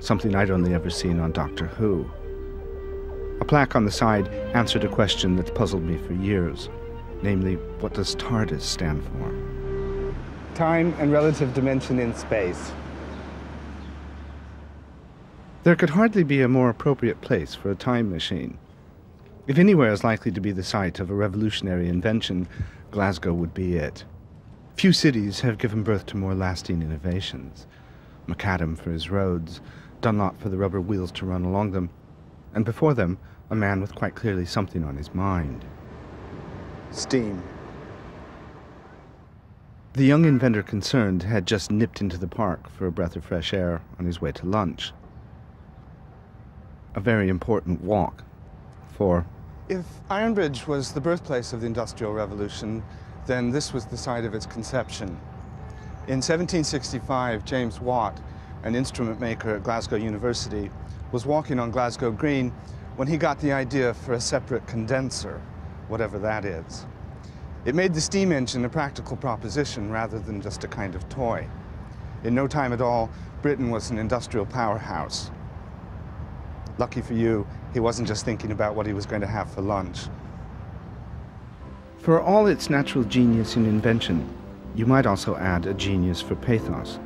something I'd only ever seen on Doctor Who. A plaque on the side answered a question that's puzzled me for years, namely, what does TARDIS stand for? Time and relative dimension in space. There could hardly be a more appropriate place for a time machine. If anywhere is likely to be the site of a revolutionary invention, Glasgow would be it. Few cities have given birth to more lasting innovations. Macadam for his roads, Dunlop for the rubber wheels to run along them, and before them, a man with quite clearly something on his mind. Steam. The young inventor concerned had just nipped into the park for a breath of fresh air on his way to lunch. A very important walk, for if Ironbridge was the birthplace of the Industrial Revolution, then this was the site of its conception. In 1765, James Watt, an instrument maker at Glasgow University, was walking on Glasgow Green when he got the idea for a separate condenser, whatever that is. It made the steam engine a practical proposition rather than just a kind of toy. In no time at all, Britain was an industrial powerhouse. Lucky for you, he wasn't just thinking about what he was going to have for lunch. for all its natural genius in invention, you might also add a genius for pathos.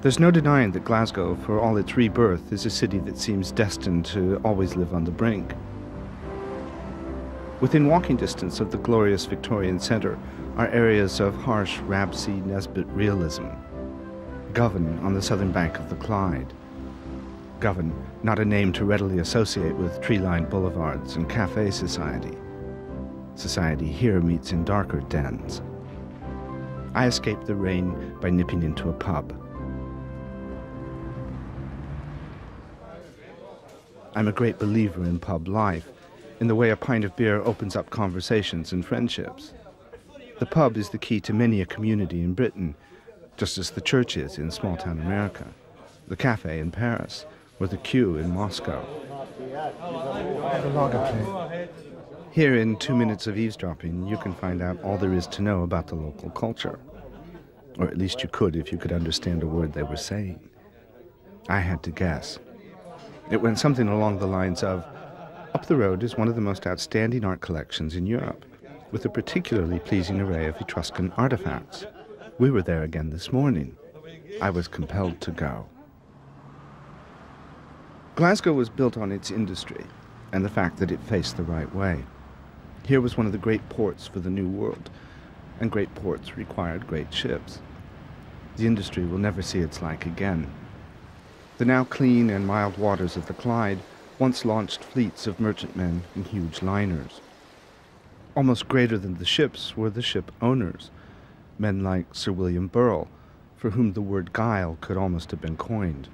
There's no denying that Glasgow, for all its rebirth, is a city that seems destined to always live on the brink. Within walking distance of the glorious Victorian centre are areas of harsh Ramsay Nesbitt realism. Govan on the southern bank of the Clyde. Govan, not a name to readily associate with tree-lined boulevards and cafe society. Society here meets in darker dens. I escaped the rain by nipping into a pub. I'm a great believer in pub life, in the way a pint of beer opens up conversations and friendships. The pub is the key to many a community in Britain, just as the church is in small-town America, the cafe in Paris, or the queue in Moscow. Here in 2 minutes of eavesdropping, you can find out all there is to know about the local culture. Or at least you could if you could understand a word they were saying. I had to guess. It went something along the lines of, up the road is one of the most outstanding art collections in Europe, with a particularly pleasing array of Etruscan artifacts. We were there again this morning. I was compelled to go. Glasgow was built on its industry and the fact that it faced the right way. Here was one of the great ports for the New World, and great ports required great ships. The industry will never see its like again. The now clean and mild waters of the Clyde once launched fleets of merchantmen and huge liners. Almost greater than the ships were the ship owners, men like Sir William Burrell, for whom the word guile could almost have been coined.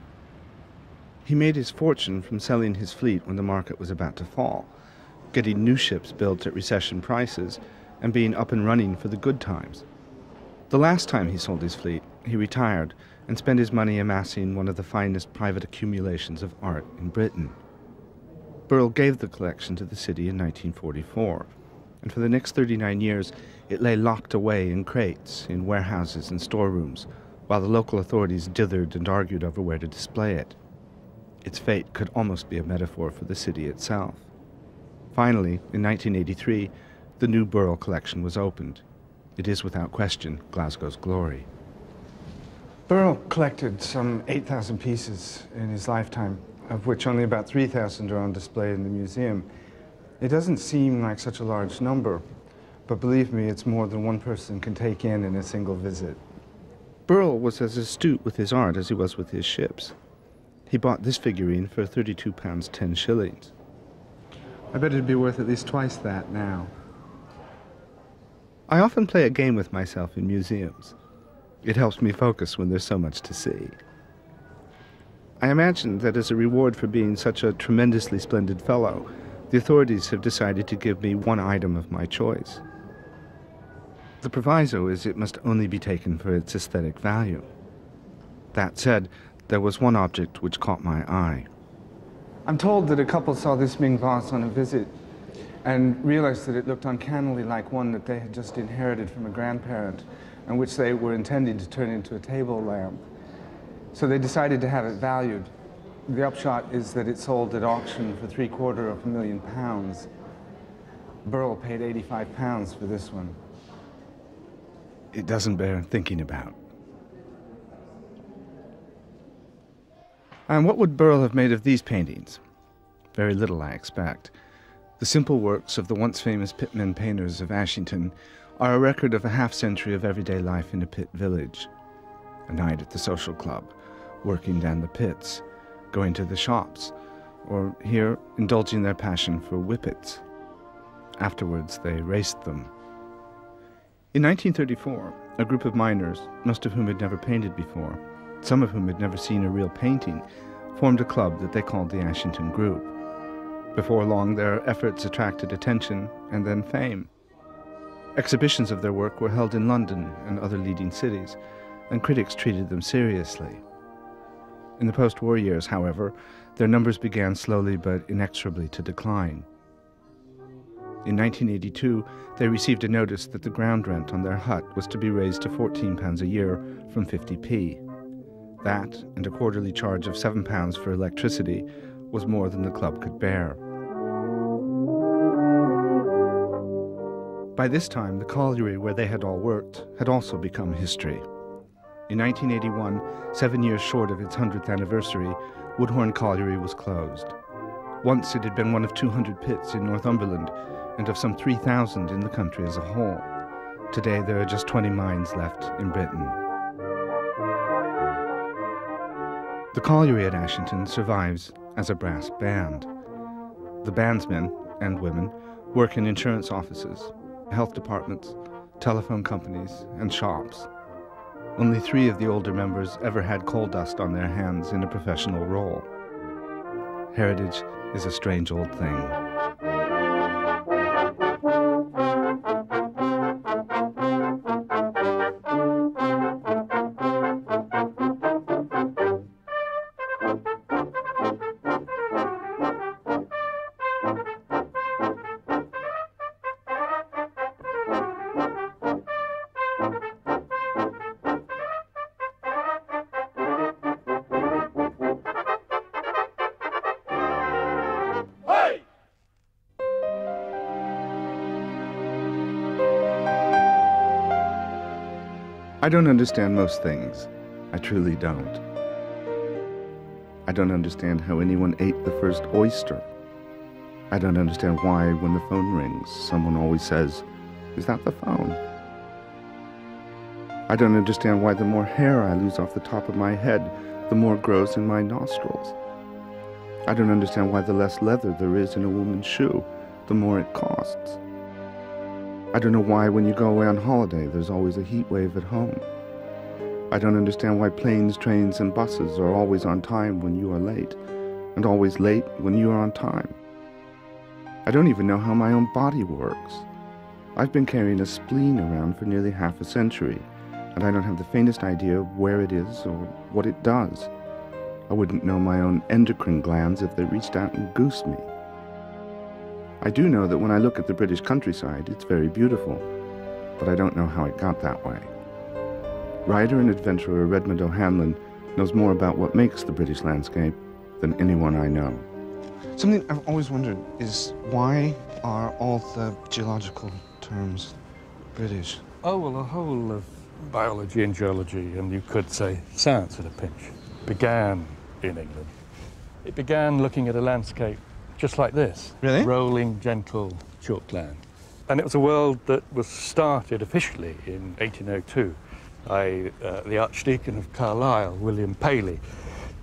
He made his fortune from selling his fleet when the market was about to fall, getting new ships built at recession prices, and being up and running for the good times. The last time he sold his fleet, he retired and spent his money amassing one of the finest private accumulations of art in Britain. Burrell gave the collection to the city in 1944, and for the next 39 years it lay locked away in crates, in warehouses and storerooms, while the local authorities dithered and argued over where to display it. Its fate could almost be a metaphor for the city itself. Finally, in 1983, the new Burrell Collection was opened. It is without question Glasgow's glory. Burrell collected some 8,000 pieces in his lifetime, of which only about 3,000 are on display in the museum. It doesn't seem like such a large number, but believe me, it's more than one person can take in a single visit. Burrell was as astute with his art as he was with his ships. He bought this figurine for £32 10 shillings. I bet it'd be worth at least twice that now. I often play a game with myself in museums. It helps me focus when there's so much to see. I imagine that as a reward for being such a tremendously splendid fellow, the authorities have decided to give me one item of my choice. The proviso is it must only be taken for its aesthetic value. That said, there was one object which caught my eye. I'm told that a couple saw this Ming vase on a visit and realized that it looked uncannily like one that they had just inherited from a grandparent and which they were intending to turn into a table lamp. So they decided to have it valued. The upshot is that it sold at auction for £750,000. Burrell paid £85 for this one. It doesn't bear thinking about. And what would Burrell have made of these paintings? Very little, I expect. The simple works of the once famous pitmen painters of Ashington are a record of a half-century of everyday life in a pit village. A night at the social club, working down the pits, going to the shops, or here indulging their passion for whippets. Afterwards, they raced them. In 1934, a group of miners, most of whom had never painted before, some of whom had never seen a real painting, formed a club that they called the Ashington Group. Before long, their efforts attracted attention and then fame. Exhibitions of their work were held in London and other leading cities, and critics treated them seriously. In the post-war years, however, their numbers began slowly but inexorably to decline. In 1982, they received a notice that the ground rent on their hut was to be raised to £14 a year from 50p. That, and a quarterly charge of £7 for electricity, was more than the club could bear. By this time, the colliery where they had all worked had also become history. In 1981, 7 years short of its 100th anniversary, Woodhorn Colliery was closed. Once it had been one of 200 pits in Northumberland, and of some 3,000 in the country as a whole. Today there are just 20 mines left in Britain. The colliery at Ashington survives as a brass band. The bandsmen and women work in insurance offices, health departments, telephone companies, and shops. Only 3 of the older members ever had coal dust on their hands in a professional role. Heritage is a strange old thing. I don't understand most things. I truly don't. I don't understand how anyone ate the first oyster. I don't understand why, when the phone rings, someone always says, "Is that the phone?" I don't understand why the more hair I lose off the top of my head, the more grows in my nostrils. I don't understand why the less leather there is in a woman's shoe, the more it costs. I don't know why when you go away on holiday there's always a heat wave at home. I don't understand why planes, trains, and buses are always on time when you are late, and always late when you are on time. I don't even know how my own body works. I've been carrying a spleen around for nearly half a century, and I don't have the faintest idea where it is or what it does. I wouldn't know my own endocrine glands if they reached out and goosed me. I do know that when I look at the British countryside, it's very beautiful, but I don't know how it got that way. Writer and adventurer Redmond OHanlon knows more about what makes the British landscape than anyone I know. Something I've always wondered is why are all the geological terms British? Oh, well, the whole of biology and geology, and you could say science at a pinch, began in England. It began looking at a landscape just like this. Really? Rolling, gentle chalkland. And it was a world that was started officially in 1802 by the Archdeacon of Carlisle, William Paley,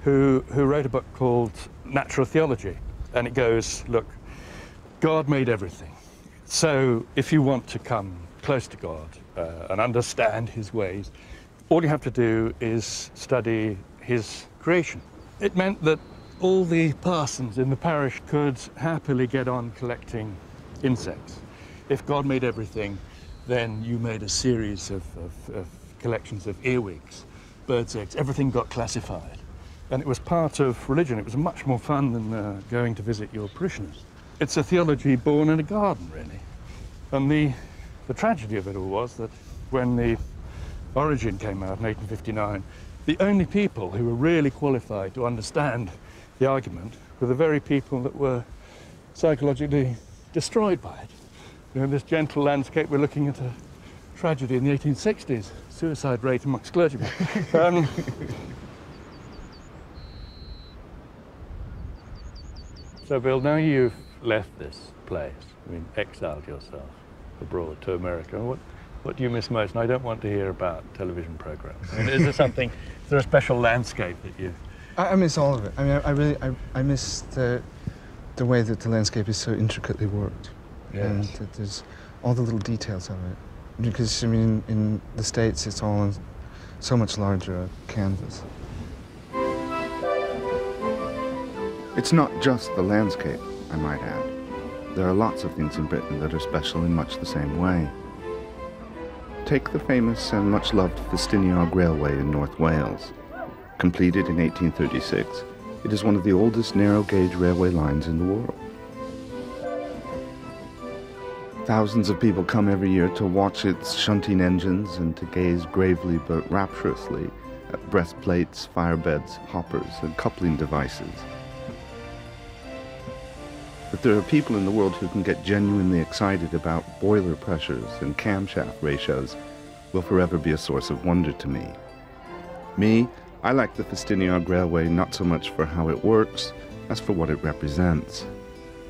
who wrote a book called Natural Theology. And it goes, look, God made everything. So if you want to come close to God and understand his ways, all you have to do is study his creation. It meant that all the parsons in the parish could happily get on collecting insects. If God made everything, then you made a series of collections of earwigs, birds' eggs, everything got classified. And it was part of religion. It was much more fun than going to visit your parishioners. It's a theology born in a garden, really. And the tragedy of it all was that when the Origin came out in 1859, the only people who were really qualified to understand the argument were the very people that were psychologically destroyed by it. You know, this gentle landscape, we're looking at a tragedy in the 1860s, suicide rate amongst clergymen. So, Bill, now you've left this place, I mean, exiled yourself abroad to America, what do you miss most? And I don't want to hear about television programs. I mean, is there a special landscape that you... I miss all of it. I mean, I miss the way that the landscape is so intricately worked. Yes. And that there's all the little details of it. Because, I mean, in the States, it's all on so much larger canvas. It's not just the landscape, I might add. There are lots of things in Britain that are special in much the same way. Take the famous and much-loved Festiniog Railway in North Wales. Completed in 1836, it is one of the oldest narrow-gauge railway lines in the world. Thousands of people come every year to watch its shunting engines and to gaze gravely but rapturously at breastplates, firebeds, hoppers, and coupling devices. But there are people in the world who can get genuinely excited about boiler pressures and camshaft ratios will forever be a source of wonder to me. Me, I like the Festiniog Railway not so much for how it works as for what it represents,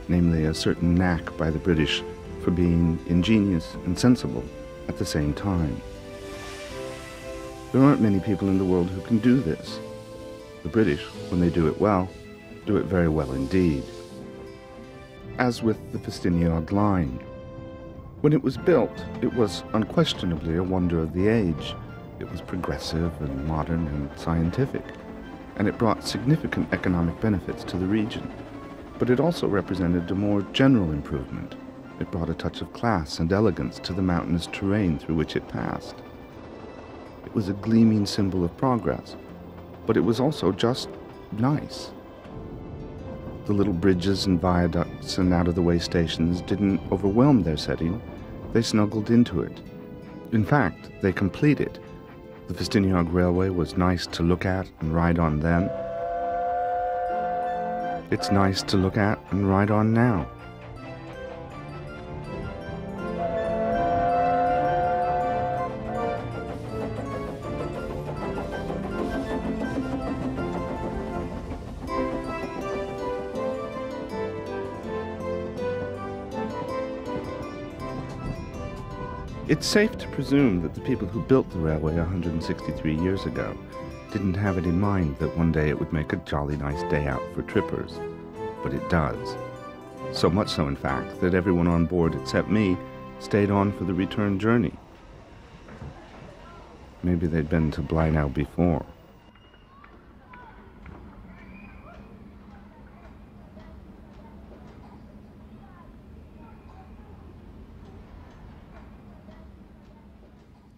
namely a certain knack by the British for being ingenious and sensible at the same time. There aren't many people in the world who can do this. The British, when they do it well, do it very well indeed. As with the Festiniog line. When it was built, it was unquestionably a wonder of the age. It was progressive and modern and scientific, and it brought significant economic benefits to the region. But it also represented a more general improvement. It brought a touch of class and elegance to the mountainous terrain through which it passed. It was a gleaming symbol of progress, but it was also just nice. The little bridges and viaducts and out-of-the-way stations didn't overwhelm their setting. They snuggled into it. In fact, they complete it. The Festiniog Railway was nice to look at and ride on then. It's nice to look at and ride on now. It's safe to presume that the people who built the railway 163 years ago didn't have it in mind that one day it would make a jolly nice day out for trippers. But it does. So much so, in fact, that everyone on board except me stayed on for the return journey. Maybe they'd been to Blynow before.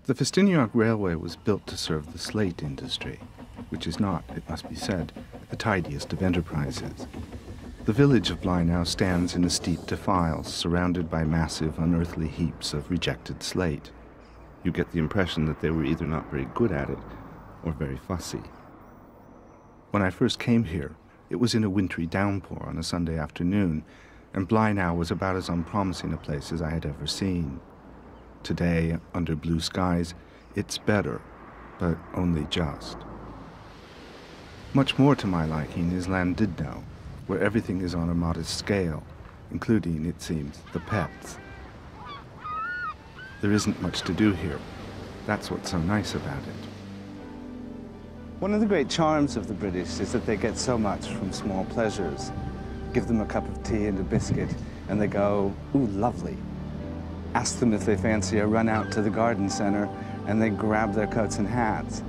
The Festiniog Railway was built to serve the slate industry, which is not, it must be said, the tidiest of enterprises. The village of Blynow stands in a steep defile, surrounded by massive, unearthly heaps of rejected slate. You get the impression that they were either not very good at it, or very fussy. When I first came here, it was in a wintry downpour on a Sunday afternoon, and Blynow was about as unpromising a place as I had ever seen. Today, under blue skies, it's better, but only just. Much more to my liking is Llandudno, where everything is on a modest scale, including, it seems, the pets. There isn't much to do here. That's what's so nice about it. One of the great charms of the British is that they get so much from small pleasures. Give them a cup of tea and a biscuit, and they go, ooh, lovely. Ask them if they fancy a run out to the garden center, and they grab their coats and hats.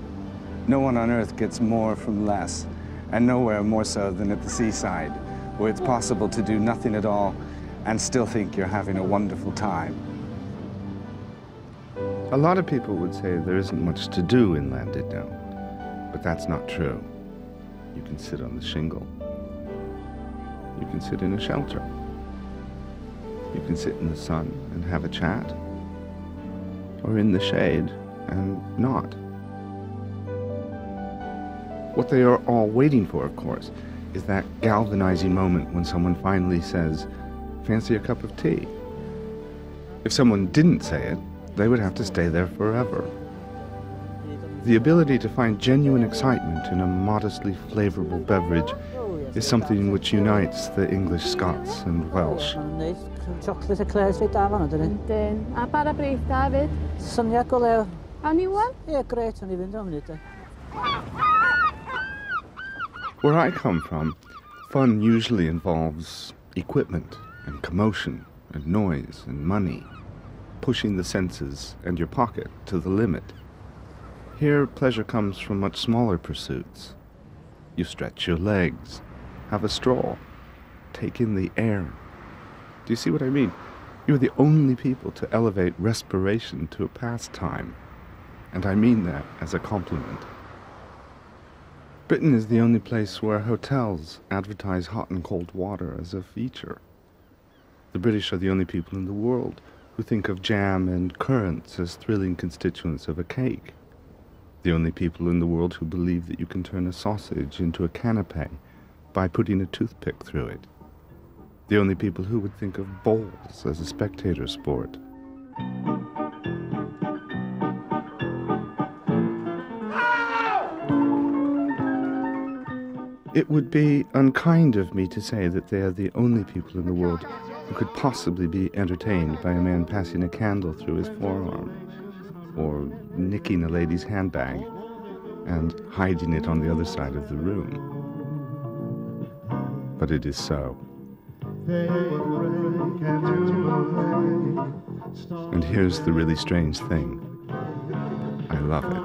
No one on earth gets more from less, and nowhere more so than at the seaside, where it's possible to do nothing at all and still think you're having a wonderful time. A lot of people would say there isn't much to do in Llandudno, but that's not true. You can sit on the shingle. You can sit in a shelter. You can sit in the sun and have a chat, or in the shade and not. What they are all waiting for, of course, is that galvanizing moment when someone finally says, "Fancy a cup of tea?" If someone didn't say it, they would have to stay there forever. The ability to find genuine excitement in a modestly flavorful beverage is something which unites the English, Scots and Welsh. Chocolate eclairs reit da fan ydyn ni. A bara brith David. Syniad go lew. Anyone? Ie, greit, o'n i fynd am munud. Where I come from, fun usually involves equipment and commotion and noise and money, pushing the senses and your pocket to the limit. Here, pleasure comes from much smaller pursuits. You stretch your legs, have a stroll, take in the air. Do you see what I mean? You're the only people to elevate respiration to a pastime, and I mean that as a compliment. Britain is the only place where hotels advertise hot and cold water as a feature. The British are the only people in the world who think of jam and currants as thrilling constituents of a cake. The only people in the world who believe that you can turn a sausage into a canapé by putting a toothpick through it. The only people who would think of bowls as a spectator sport. It would be unkind of me to say that they are the only people in the world who could possibly be entertained by a man passing a candle through his forearm, or nicking a lady's handbag and hiding it on the other side of the room. But it is so. And here's the really strange thing. I love it.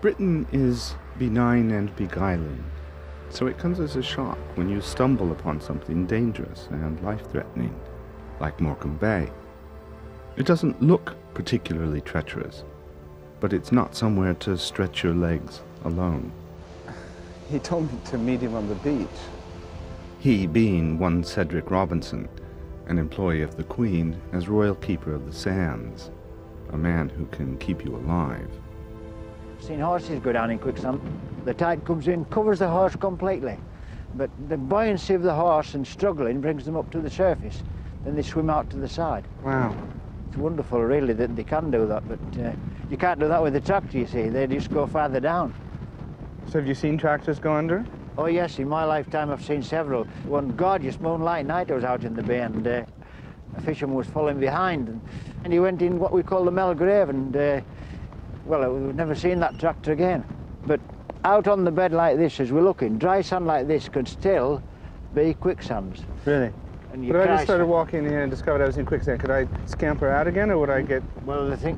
Britain is benign and beguiling, so it comes as a shock when you stumble upon something dangerous and life-threatening, like Morecombe Bay. It doesn't look particularly treacherous, but it's not somewhere to stretch your legs alone. He told me to meet him on the beach. He being one Cedric Robinson, an employee of the Queen as Royal Keeper of the Sands, a man who can keep you alive. Seen horses go down in quicksand. The tide comes in, covers the horse completely, but the buoyancy of the horse and struggling brings them up to the surface. Then they swim out to the side. Wow. It's wonderful, really, that they can do that, but you can't do that with the tractor, you see. They just go farther down. So have you seen tractors go under? Oh yes, in my lifetime I've seen several. One gorgeous moonlight night I was out in the bay, and a fisherman was following behind, and he went in what we call the Melgrave, and well, we've never seen that tractor again. But out on the bed like this, as we're looking, dry sand like this could still be quicksands. Really? And you But if I just started walking in here and discovered I was in quicksand, could I scamper out again, or would I get... Well, the thing,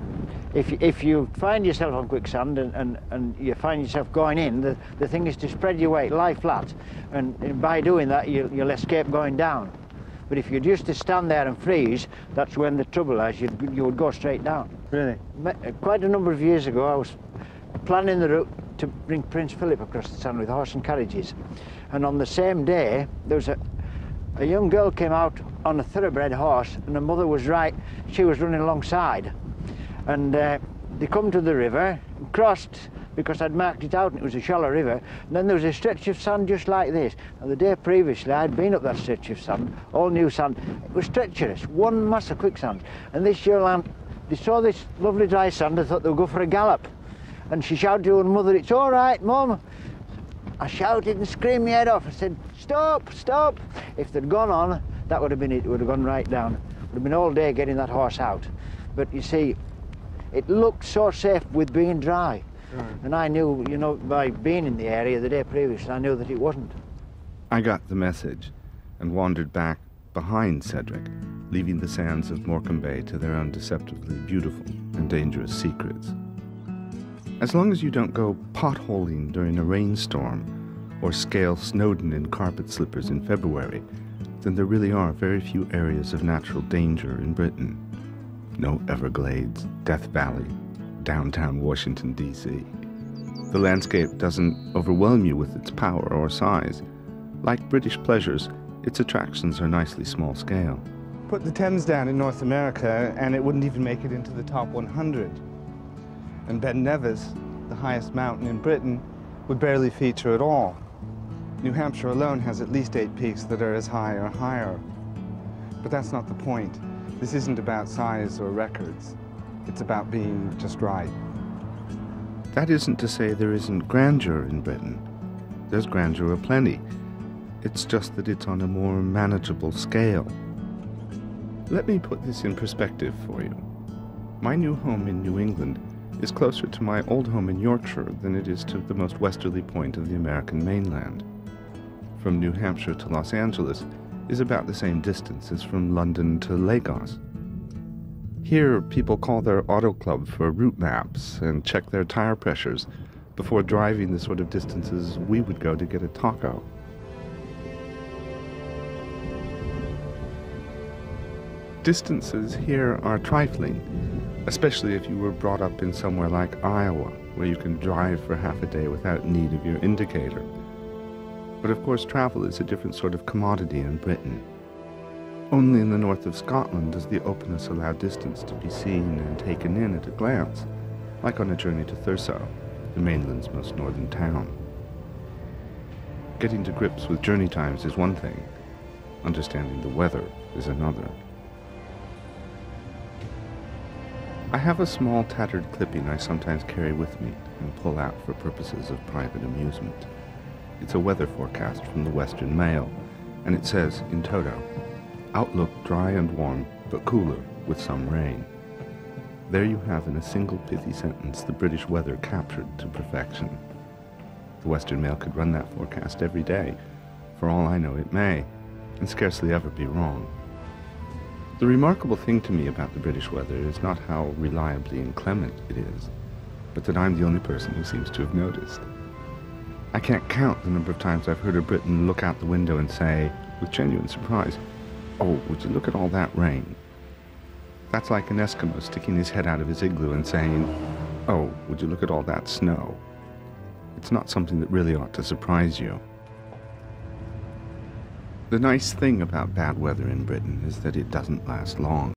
if you find yourself on quicksand and you find yourself going in, the thing is to spread your weight, lie flat, and by doing that you'll escape going down. But if you're just to stand there and freeze, that's when the trouble is, you would go straight down. Really? Quite a number of years ago, I was planning the route to bring Prince Philip across the Sound with horse and carriages. And on the same day, there was a young girl came out on a thoroughbred horse, and her mother was right, she was running alongside. And they come to the river, crossed, because I'd marked it out and it was a shallow river, and then there was a stretch of sand just like this. And the day previously I'd been up that stretch of sand, all new sand. It was treacherous, one mass of quicksand. And this young lamb, they saw this lovely dry sand, they thought they would go for a gallop. And she shouted to her mother, "It's all right, Mum." I shouted and screamed my head off. I said, "Stop, stop." If they'd gone on, that would have been it. It would have gone right down. It would have been all day getting that horse out. But you see, it looked so safe with being dry. And I knew, you know, by being in the area the day previous, I knew that it wasn't. I got the message and wandered back behind Cedric, leaving the sands of Morecombe Bay to their own deceptively beautiful and dangerous secrets. As long as you don't go potholing during a rainstorm or scale Snowdon in carpet slippers in February, then there really are very few areas of natural danger in Britain. No Everglades, Death Valley, downtown Washington, D.C. The landscape doesn't overwhelm you with its power or size. Like British pleasures, its attractions are nicely small scale. Put the Thames down in North America and it wouldn't even make it into the top 100. And Ben Nevis, the highest mountain in Britain, would barely feature at all. New Hampshire alone has at least 8 peaks that are as high or higher. But that's not the point. This isn't about size or records. It's about being just right. That isn't to say there isn't grandeur in Britain. There's grandeur aplenty. It's just that it's on a more manageable scale. Let me put this in perspective for you. My new home in New England is closer to my old home in Yorkshire than it is to the most westerly point of the American mainland. From New Hampshire to Los Angeles is about the same distance as from London to Lagos. Here, people call their auto club for route maps and check their tire pressures before driving the sort of distances we would go to get a taco. Distances here are trifling, especially if you were brought up in somewhere like Iowa, where you can drive for half a day without need of your indicator. But of course, travel is a different sort of commodity in Britain. Only in the north of Scotland does the openness allow distance to be seen and taken in at a glance, like on a journey to Thurso, the mainland's most northern town. Getting to grips with journey times is one thing. Understanding the weather is another. I have a small tattered clipping I sometimes carry with me and pull out for purposes of private amusement. It's a weather forecast from the Western Mail, and it says, in toto, "Outlook dry and warm, but cooler, with some rain." There you have in a single pithy sentence the British weather captured to perfection. The Western Mail could run that forecast every day. For all I know, it may, and scarcely ever be wrong. The remarkable thing to me about the British weather is not how reliably inclement it is, but that I'm the only person who seems to have noticed. I can't count the number of times I've heard a Briton look out the window and say, with genuine surprise, "Oh, would you look at all that rain?" That's like an Eskimo sticking his head out of his igloo and saying, "Oh, would you look at all that snow?" It's not something that really ought to surprise you. The nice thing about bad weather in Britain is that it doesn't last long.